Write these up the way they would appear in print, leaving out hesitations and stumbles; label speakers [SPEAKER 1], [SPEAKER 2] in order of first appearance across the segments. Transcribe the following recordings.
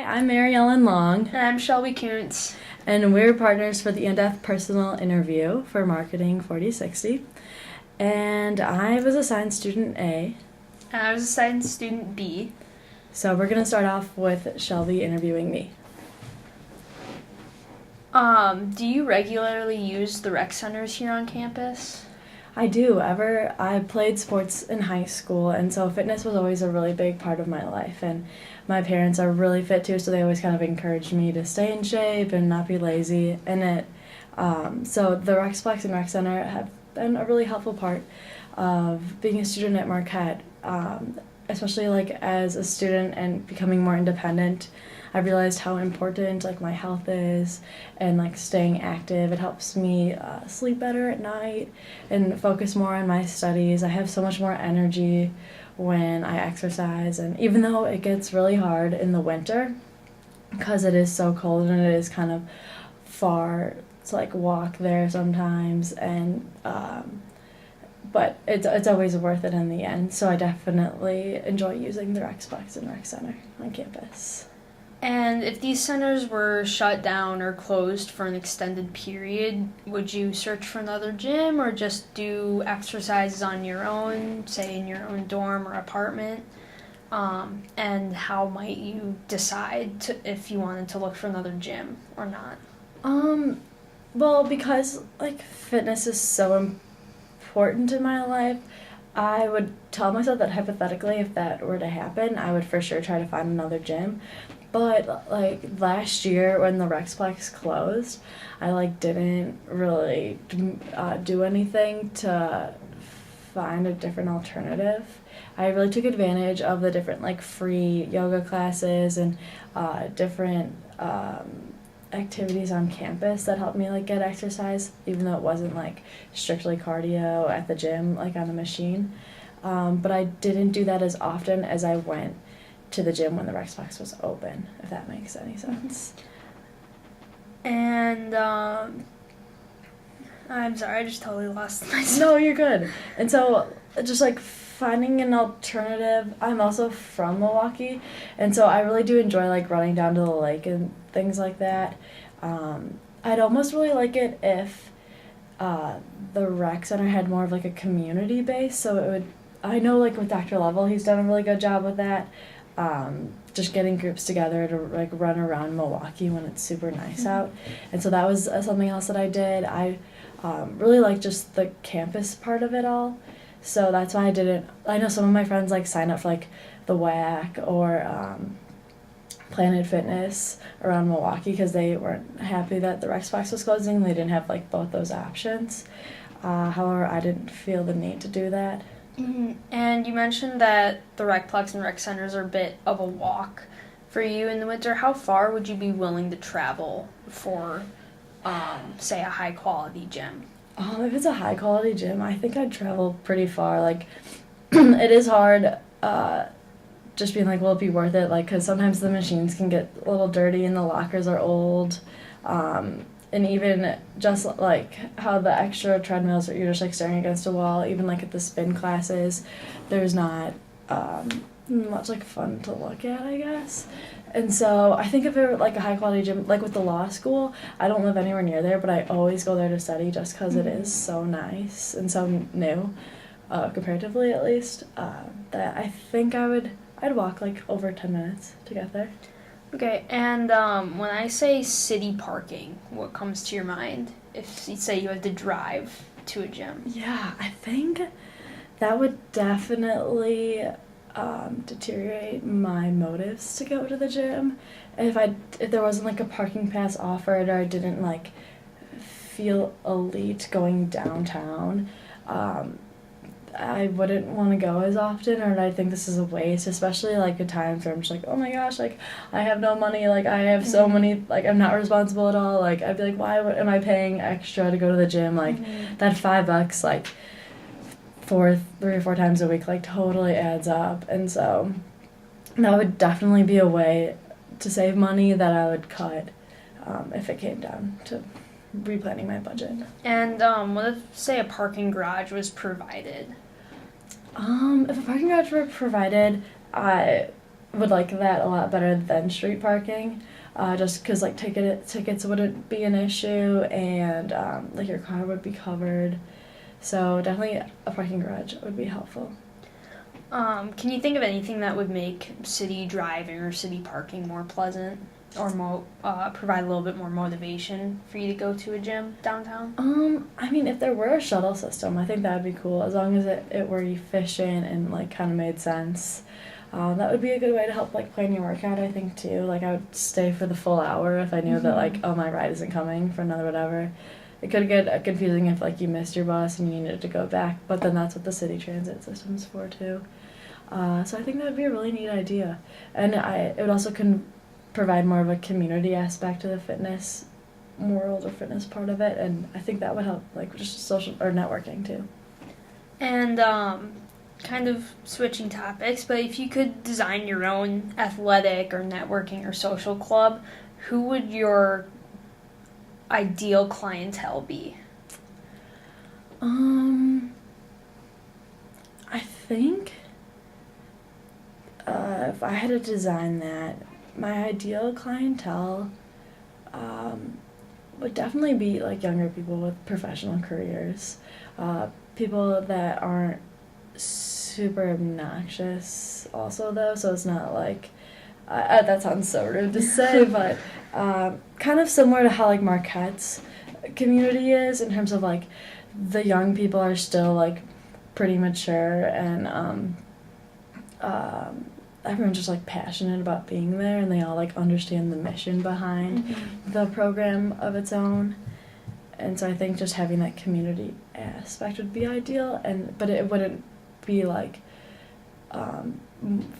[SPEAKER 1] I'm Mary Ellen Long,
[SPEAKER 2] And I'm Shelby Kuntz.
[SPEAKER 1] and we're partners for the In-Depth Personal Interview for Marketing 4060. And I was assigned student A,
[SPEAKER 2] And I was assigned student B.
[SPEAKER 1] so we're going to start off with Shelby interviewing me.
[SPEAKER 2] Do you regularly use the rec centers here on campus?
[SPEAKER 1] I do. I played sports in high school, and so fitness was always a really big part of my life. And my parents are really fit too, so they always kind of encouraged me to stay in shape and not be lazy. So the Rexplex and Rec Center have been a really helpful part of being a student at Marquette, especially like as a student and becoming more independent. I realized how important like my health is and like staying active. It helps me sleep better at night and focus more on my studies. I have so much more energy when I exercise, and even though it gets really hard in the winter because it is so cold and it is kind of far to like walk there sometimes, and but it's always worth it in the end. So I definitely enjoy using the Rexplex and Rec Center on campus.
[SPEAKER 2] And if these centers were shut down or closed for an extended period, would you search for another gym or just do exercises on your own, say in your own dorm or apartment? And how might you decide if you wanted to look for another gym or not?
[SPEAKER 1] Well, because like fitness is so important in my life, I would tell myself that hypothetically, if that were to happen, I would for sure try to find another gym. But like last year when the Rexplex closed, I like didn't really do anything to find a different alternative. I really took advantage of the different like free yoga classes and different activities on campus that helped me like get exercise, even though it wasn't like strictly cardio at the gym like on a machine. But I didn't do that as often as I went to the gym when the Rexplex was open, if that makes any sense.
[SPEAKER 2] And I'm sorry, I just totally lost myself.
[SPEAKER 1] No, you're good. And so just like finding an alternative. I'm also from Milwaukee, and so I really do enjoy like running down to the lake and things like that. I'd almost really like it if the rec center had more of like a community base, so it would, I know like with Dr. Lovell, he's done a really good job with that. Just getting groups together to like run around Milwaukee when it's super nice out. And so that was something else that I did. I really like just the campus part of it all. So that's why I know some of my friends like sign up for like the WAC or Planet Fitness around Milwaukee because they weren't happy that the Rexplex was closing. They didn't have like both those options. However, I didn't feel the need to do that.
[SPEAKER 2] Mm-hmm. And you mentioned that the Recplex and rec centers are a bit of a walk for you in the winter. How far would you be willing to travel for, say, a high-quality gym?
[SPEAKER 1] If it's a high-quality gym, I think I'd travel pretty far. Like, it is hard just being like, will it be worth it? Like, because sometimes the machines can get a little dirty and the lockers are old. And even just like how the extra treadmills, you're just like staring against a wall, even like at the spin classes, there's not much like fun to look at, I guess. And so I think if it were like a high quality gym, like with the law school, I don't live anywhere near there, but I always go there to study just because it is so nice and so new, comparatively at least, that I think I'd walk like over 10 minutes to get there.
[SPEAKER 2] Okay, and when I say city parking, what comes to your mind if you say you had to drive to a gym?
[SPEAKER 1] Yeah, I think that would definitely deteriorate my motives to go to the gym. If there wasn't like a parking pass offered, or I didn't like feel elite going downtown, I wouldn't want to go as often, or I'd think this is a waste, especially like at times where I'm just like, oh my gosh, like I have no money, like I have so many, like I'm not responsible at all. Like I'd be like, why am I paying extra to go to the gym? Like that $5 like for 3 or 4 times a week like totally adds up. And so that would definitely be a way to save money that I would cut if it came down to replanning my budget.
[SPEAKER 2] And what if, say, a parking garage was provided?
[SPEAKER 1] If a parking garage were provided, would like that a lot better than street parking, just because like tickets wouldn't be an issue, and like your car would be covered. So definitely a parking garage would be helpful.
[SPEAKER 2] Can you think of anything that would make city driving or city parking more pleasant, or provide a little bit more motivation for you to go to a gym downtown?
[SPEAKER 1] I mean, if there were a shuttle system, I think that would be cool, as long as it were efficient and like kind of made sense. That would be a good way to help like plan your workout, I think too. Like I would stay for the full hour if I knew that like, oh, my ride isn't coming for another whatever. It could get confusing if like you missed your bus and you needed to go back, but then that's what the city transit system's for too. So I think that would be a really neat idea, and it would also provide more of a community aspect to the fitness world or fitness part of it, and I think that would help like just social or networking too.
[SPEAKER 2] And kind of switching topics, but if you could design your own athletic or networking or social club, who would your ideal clientele be?
[SPEAKER 1] I think if I had to design that, my ideal clientele would definitely be like younger people with professional careers, people that aren't super obnoxious also though, so it's not like that sounds so rude to say, but kind of similar to how like Marquette's community is, in terms of like the young people are still like pretty mature, and everyone's just like passionate about being there, and they all like understand the mission behind the program of its own. And so I think just having that community aspect would be ideal, but it wouldn't be like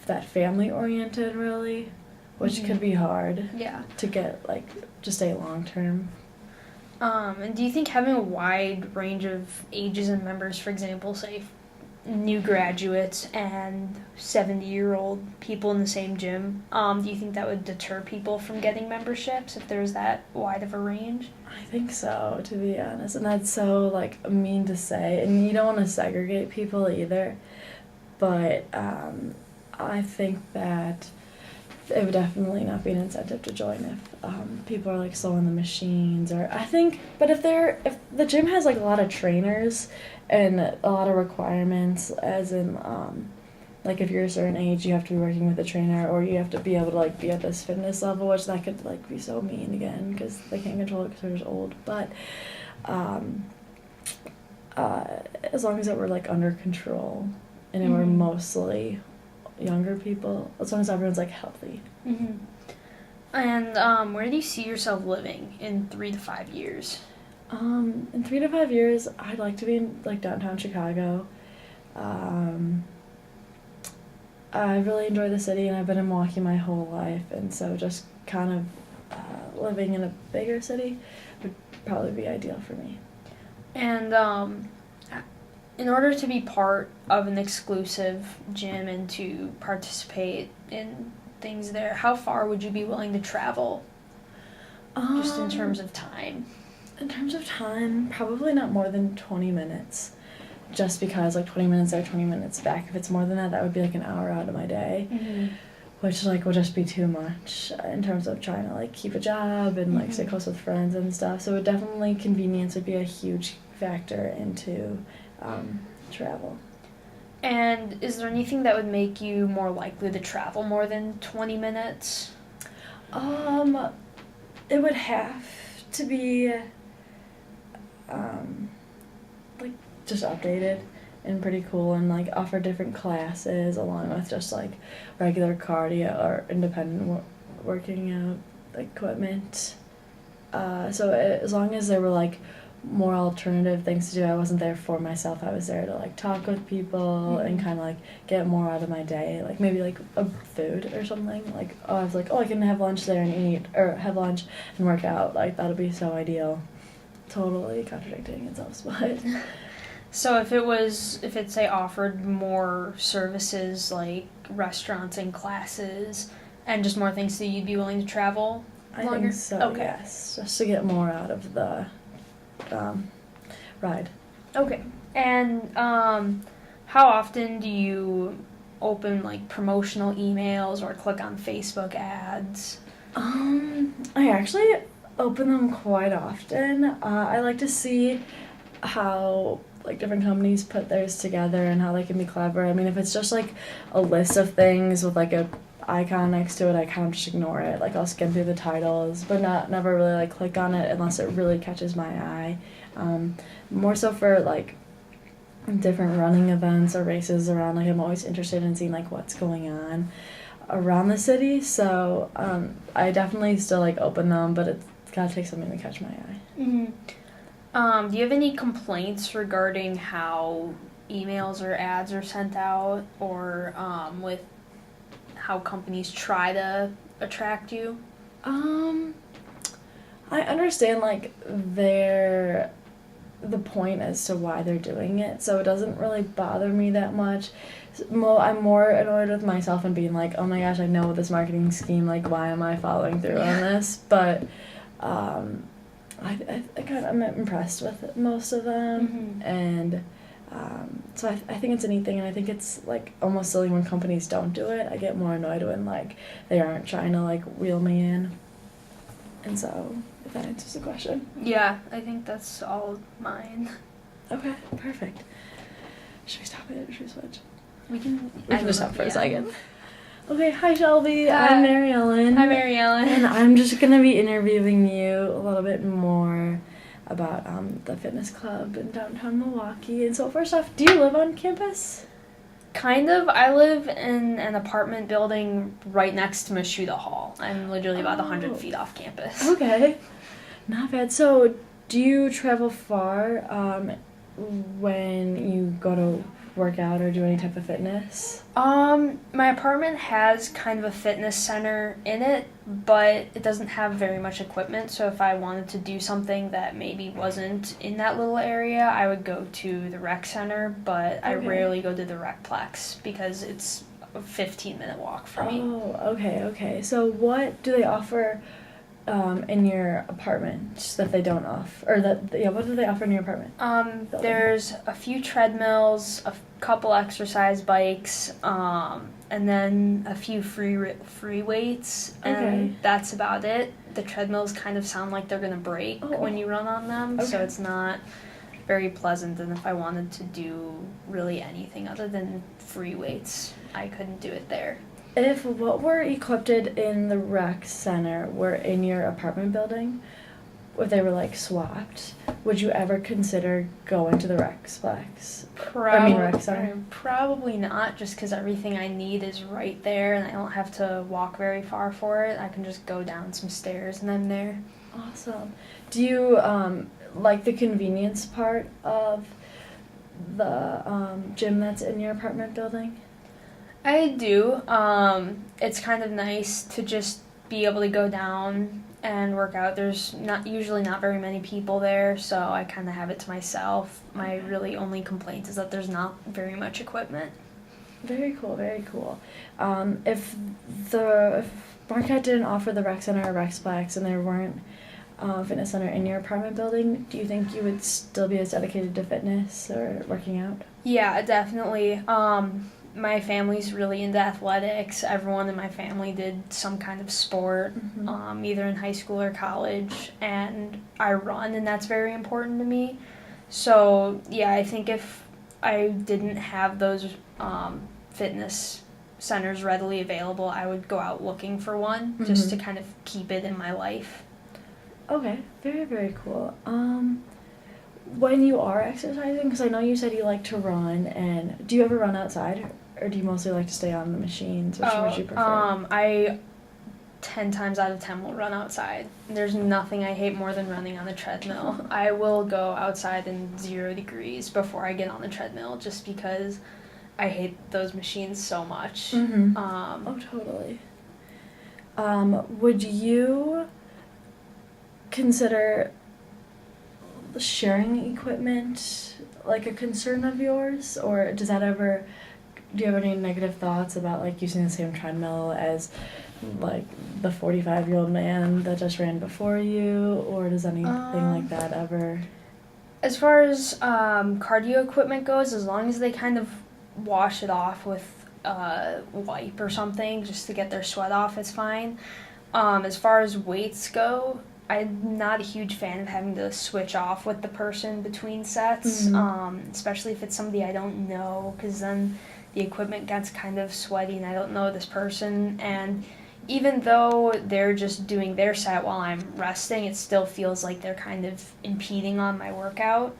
[SPEAKER 1] that family oriented really, which could be hard to get like to stay long term.
[SPEAKER 2] And do you think having a wide range of ages and members, for example, say new graduates and 70-year-old people in the same gym, do you think that would deter people from getting memberships if there's that wide of a range?
[SPEAKER 1] I think so, to be honest, and that's so like mean to say, and you don't want to segregate people either, but I think that it would definitely not be an incentive to join if people are like slow on the machines, or I think, but if the gym has like a lot of trainers and a lot of requirements, as in like if you're a certain age you have to be working with a trainer, or you have to be able to like be at this fitness level, which that could like be so mean again because they can't control it because they're just old, but as long as it were like under control and it were mostly younger people, as long as everyone's like healthy.
[SPEAKER 2] And where do you see yourself living in 3 to 5 years?
[SPEAKER 1] In 3 to 5 years, I'd like to be in like downtown Chicago. I really enjoy the city, and I've been in Milwaukee my whole life, and so just kind of living in a bigger city would probably be ideal for me.
[SPEAKER 2] And in order to be part of an exclusive gym and to participate in things there, how far would you be willing to travel, just in terms of time?
[SPEAKER 1] In terms of time, probably not more than 20 minutes, just because like 20 minutes there, 20 minutes back. If it's more than that, that would be like an hour out of my day, which like would just be too much in terms of trying to like keep a job and like stay close with friends and stuff. So definitely convenience would be a huge factor into travel.
[SPEAKER 2] And is there anything that would make you more likely to travel more than 20 minutes?
[SPEAKER 1] It would have to be like just updated and pretty cool, and like offer different classes along with just like regular cardio or independent working out equipment. So as long as there were like more alternative things to do, I wasn't there for myself. I was there to like talk with people and kind of like get more out of my day, like maybe like a food or something. Like I was like, I can have lunch there and eat, or have lunch and work out. Like that'll be so ideal. Totally contradicting itself, but
[SPEAKER 2] so if it say offered more services like restaurants and classes and just more things that you'd be willing to travel longer?
[SPEAKER 1] I think so. Okay. Yes, just to get more out of the ride.
[SPEAKER 2] Okay. And how often do you open like promotional emails or click on Facebook ads?
[SPEAKER 1] I actually open them quite often. I like to see how like different companies put theirs together and how they can be clever. I mean, if it's just like a list of things with like a icon next to it, I kind of just ignore it. Like I'll skim through the titles, but never really like click on it unless it really catches my eye. More so for like different running events or races around. Like I'm always interested in seeing like what's going on around the city. So I definitely still like open them, but it's gotta take something to catch my eye.
[SPEAKER 2] Do you have any complaints regarding how emails or ads are sent out, or with how companies try to attract you?
[SPEAKER 1] I understand like the point as to why they're doing it, so it doesn't really bother me that much. I'm more annoyed with myself and being like, oh my gosh, I know this marketing scheme, like why am I following through on this? But I'm impressed with most of them, and so I think it's a neat thing, and I think it's like almost silly when companies don't do it. I get more annoyed when like they aren't trying to like reel me in, and so if that answers the question.
[SPEAKER 2] Yeah, I think that's all mine.
[SPEAKER 1] Okay, perfect. Should we stop it or should we switch?
[SPEAKER 2] We can
[SPEAKER 1] Just stop for a second. Okay, hi Shelby.
[SPEAKER 2] Hi.
[SPEAKER 1] I'm Mary Ellen.
[SPEAKER 2] Hi, Mary Ellen.
[SPEAKER 1] And I'm just gonna be interviewing you a little bit more about the fitness club in downtown Milwaukee. And so first off, do you live on campus?
[SPEAKER 2] Kind of. I live in an apartment building right next to Mashuda Hall. I'm literally about 100 feet off campus.
[SPEAKER 1] Okay, not bad. So do you travel far when you go to work out or do any type of fitness?
[SPEAKER 2] My apartment has kind of a fitness center in it, but it doesn't have very much equipment, so if I wanted to do something that maybe wasn't in that little area, I would go to the rec center, but I rarely go to the Recplex because it's a 15-minute walk for me.
[SPEAKER 1] Oh, okay. So what do they offer in your apartment that they don't offer, or what do they offer in your apartment?
[SPEAKER 2] There's a few treadmills, a couple exercise bikes, and then a few free weights, and that's about it. The treadmills kind of sound like they're gonna break when you run on them, so it's not very pleasant. And if I wanted to do really anything other than free weights, I couldn't do it there.
[SPEAKER 1] If what were equipped in the rec center were in your apartment building, if they were like swapped, would you ever consider going to the Recplex? Rec center?
[SPEAKER 2] Probably not, just because everything I need is right there and I don't have to walk very far for it. I can just go down some stairs and I'm there.
[SPEAKER 1] Awesome. Do you like the convenience part of the gym that's in your apartment building?
[SPEAKER 2] I do. It's kind of nice to just be able to go down and work out. There's usually not very many people there, so I kind of have it to myself. My really only complaint is that there's not very much equipment.
[SPEAKER 1] Very cool. If Marquette didn't offer the rec center or Recplex and there weren't fitness center in your apartment building, do you think you would still be as dedicated to fitness or working out?
[SPEAKER 2] Yeah, definitely. My family's really into athletics. Everyone in my family did some kind of sport, either in high school or college, and I run, and that's very important to me. So, yeah, I think if I didn't have those fitness centers readily available, I would go out looking for one just to kind of keep it in my life.
[SPEAKER 1] Okay, very, very cool. When you are exercising, because I know you said you like to run, and do you ever run outside? Or do you mostly like to stay on the machines? Which would you prefer?
[SPEAKER 2] I 10 times out of 10 will run outside. There's nothing I hate more than running on the treadmill. I will go outside in 0 degrees before I get on the treadmill just because I hate those machines so much.
[SPEAKER 1] Oh, totally. Would you consider sharing equipment like a concern of yours? Or do you have any negative thoughts about like using the same treadmill as like the 45-year-old man that just ran before you, or does anything like that ever?
[SPEAKER 2] As far as cardio equipment goes, as long as they kind of wash it off with wipe or something just to get their sweat off, it's fine. As far as weights go, I'm not a huge fan of having to switch off with the person between sets, especially if it's somebody I don't know, because then the equipment gets kind of sweaty and I don't know this person. And even though they're just doing their set while I'm resting, it still feels like they're kind of impeding on my workout.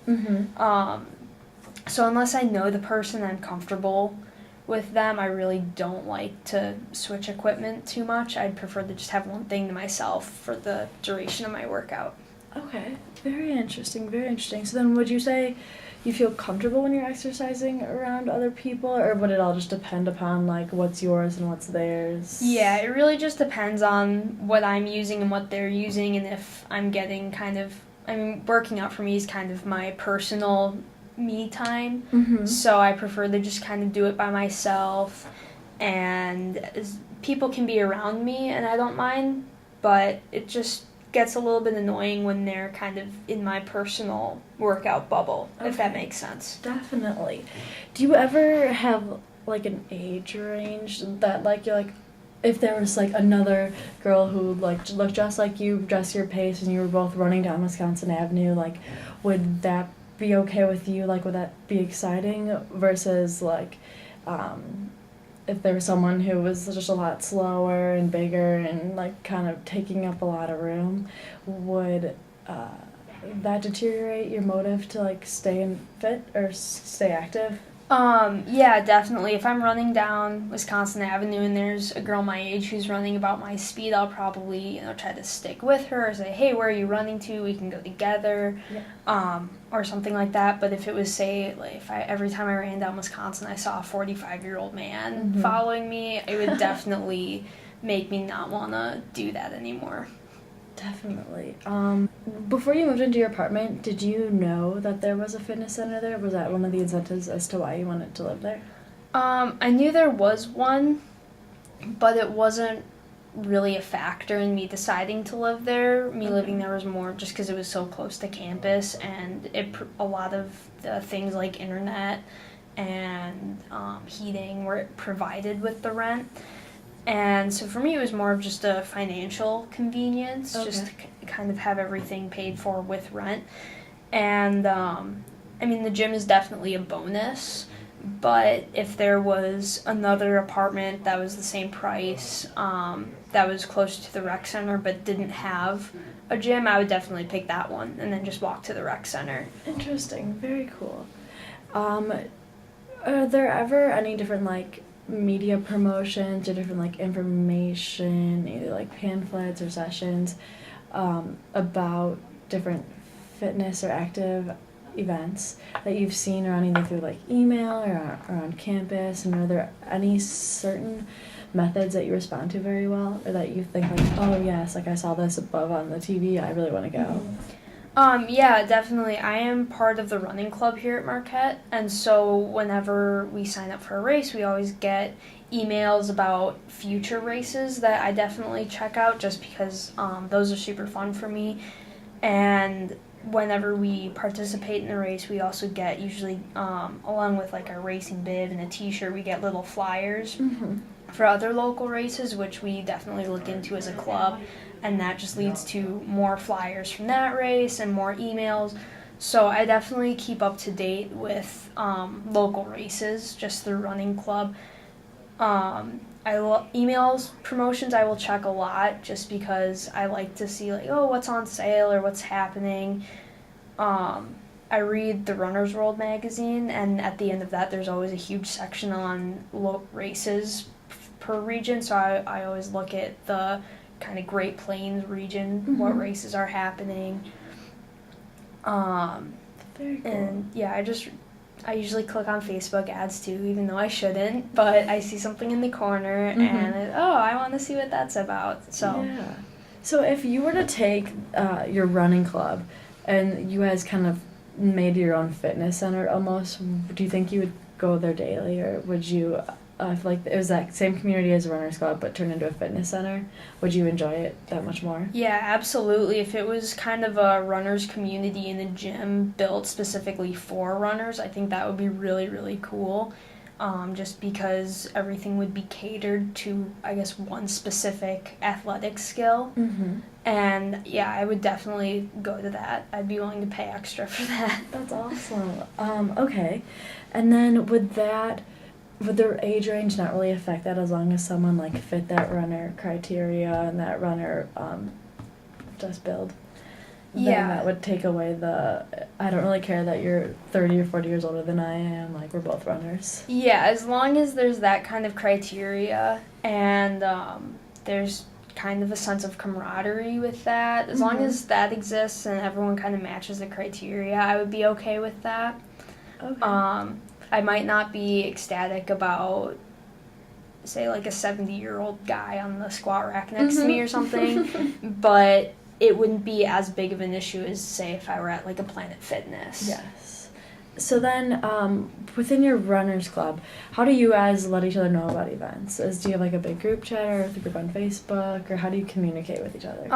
[SPEAKER 2] So unless I know the person and I'm comfortable with them, I really don't like to switch equipment too much. I'd prefer to just have one thing to myself for the duration of my workout.
[SPEAKER 1] Okay, very interesting, very interesting. So then would you say you feel comfortable when you're exercising around other people, or would it all just depend upon, like, what's yours and what's theirs?
[SPEAKER 2] Yeah, it really just depends on what I'm using and what they're using, and if I'm getting working out for me is kind of my personal me time, so I prefer to just kind of do it by myself, and people can be around me and I don't mind, but it just gets a little bit annoying when they're kind of in my personal workout bubble, if that makes sense.
[SPEAKER 1] Definitely. Do you ever have, like, an age range that, like, you're like, if there was, like, another girl who, like, looked just like you, just your pace, and you were both running down Wisconsin Avenue, like, would that be okay with you? Like, would that be exciting versus, like, if there was someone who was just a lot slower and bigger and, like, kind of taking up a lot of room, would that deteriorate your motive to, like, stay fit or stay active?
[SPEAKER 2] Yeah, definitely. If I'm running down Wisconsin Avenue and there's a girl my age who's running about my speed, I'll probably, try to stick with her or say, hey, where are you running to? We can go together, or something like that. But if it was, say, like, if every time I ran down Wisconsin, I saw a 45-year-old man following me, it would definitely make me not want to do that anymore.
[SPEAKER 1] Definitely. Before you moved into your apartment, did you know that there was a fitness center there? Was that one of the incentives as to why you wanted to live there?
[SPEAKER 2] I knew there was one, but it wasn't really a factor in me deciding to live there. Living there was more just because it was so close to campus, and a lot of the things like internet and heating were provided with the rent. And so for me, it was more of just a financial convenience, just to kind of have everything paid for with rent. And, the gym is definitely a bonus, but if there was another apartment that was the same price, that was close to the rec center but didn't have a gym, I would definitely pick that one and then just walk to the rec center.
[SPEAKER 1] Interesting. Very cool. Are there ever any different, like, media promotions or different, like, information, either like pamphlets or sessions, about different fitness or active events that you've seen around either through, like, email or on campus? And are there any certain methods that you respond to very well, or that you think, like, oh yes, like, I saw this above on the TV, I really want to go?
[SPEAKER 2] Yeah, definitely. I am part of the running club here at Marquette, and so whenever we sign up for a race, we always get emails about future races that I definitely check out just because those are super fun for me. And whenever we participate in a race, we also get usually, along with, like, our racing bib and a t-shirt, we get little flyers for other local races, which we definitely look into as a club. And that just leads to more flyers from that race and more emails. So I definitely keep up to date with local races just through running club. Emails, promotions I will check a lot just because I like to see, like, oh, what's on sale or what's happening. I read the Runner's World magazine, and at the end of that there's always a huge section on races per region, so I always look at the kind of Great Plains region, what races are happening.
[SPEAKER 1] Very cool.
[SPEAKER 2] And yeah, I usually click on Facebook ads too, even though I shouldn't, but I see something in the corner and I want to see what that's about. So
[SPEAKER 1] yeah. So if you were to take your running club and you guys kind of made your own fitness center almost, do you think you would go there daily, or would you, if like it was that same community as a runner's club but turned into a fitness center, would you enjoy it that much more?
[SPEAKER 2] Yeah, absolutely. If it was kind of a runner's community in a gym built specifically for runners, I think that would be really, really cool. just because everything would be catered to, I guess, one specific athletic skill.
[SPEAKER 1] Mm-hmm.
[SPEAKER 2] And yeah, I would definitely go to that. I'd be willing to pay extra for that.
[SPEAKER 1] That's awesome. Okay. And then would the age range not really affect that as long as someone like fit that runner criteria and that runner just build? Then
[SPEAKER 2] Yeah.
[SPEAKER 1] that would take away I don't really care that you're 30 or 40 years older than I am, like we're both runners.
[SPEAKER 2] Yeah, as long as there's that kind of criteria and there's kind of a sense of camaraderie with that, as long as that exists and everyone kind of matches the criteria, I would be okay with that.
[SPEAKER 1] Okay.
[SPEAKER 2] I might not be ecstatic about, say, like a 70-year-old guy on the squat rack next to me or something, but it wouldn't be as big of an issue as, say, if I were at like a Planet Fitness.
[SPEAKER 1] Yes. So then, within your runners club, how do you guys let each other know about events? Do you have like a big group chat or a group on Facebook, or how do you communicate with each other?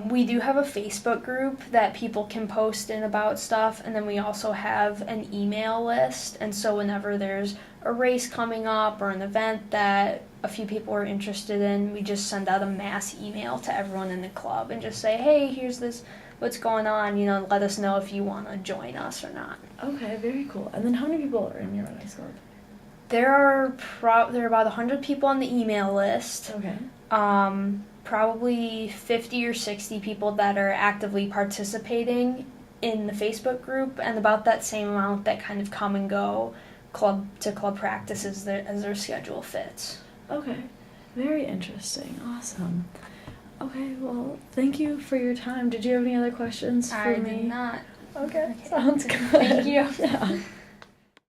[SPEAKER 2] We do have a Facebook group that people can post in about stuff, and then we also have an email list, and so whenever there's a race coming up or an event that a few people are interested in, we just send out a mass email to everyone in the club and just say, hey, here's this, what's going on, let us know if you want to join us or not.
[SPEAKER 1] Okay, very cool. And then how many people are in your runners club?
[SPEAKER 2] There are about 100 people on the email list.
[SPEAKER 1] Okay.
[SPEAKER 2] Probably 50 or 60 people that are actively participating in the Facebook group, and about that same amount that kind of come and go club to club practices as their schedule fits.
[SPEAKER 1] Okay, very interesting. Awesome. Okay, well, thank you for your time. Did you have any other questions for me?
[SPEAKER 2] I did not.
[SPEAKER 1] Okay, sounds good.
[SPEAKER 2] Thank you.
[SPEAKER 1] Yeah.